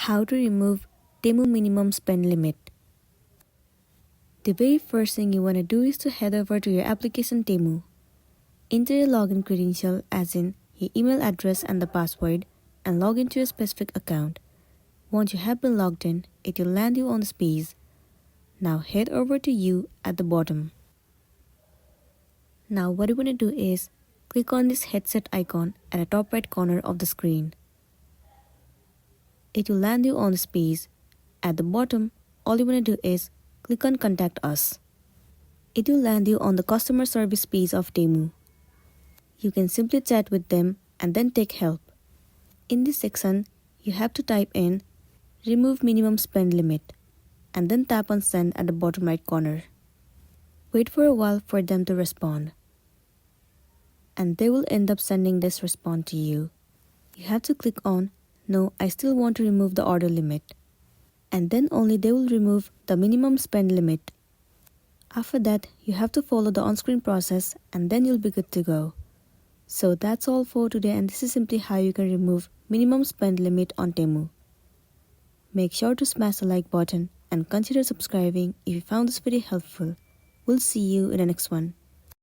How to remove Temu minimum spend limit. The very first thing you want to do is to head over to your application Temu. Enter your login credential as in your email address and the password and log into your specific account. Once you have been logged in, it will land you on this page. Now head over to You at the bottom. Now what you want to do is click on this headset icon at the top right corner of the screen. It will land you on this page. At the bottom, all you want to do is click on Contact Us. It will land you on the customer service page of Temu. You can simply chat with them and then take help. In this section, you have to type in Remove Minimum Spend Limit and then tap on Send at the bottom right corner. Wait for a while for them to respond. And they will end up sending this response to you. You have to click on No, I still want to remove the order limit. And then only they will remove the minimum spend limit. After that, you have to follow the on-screen process and then you'll be good to go. So that's all for today, and this is simply how you can remove minimum spend limit on Temu. Make sure to smash the like button and consider subscribing if you found this video helpful. We'll see you in the next one.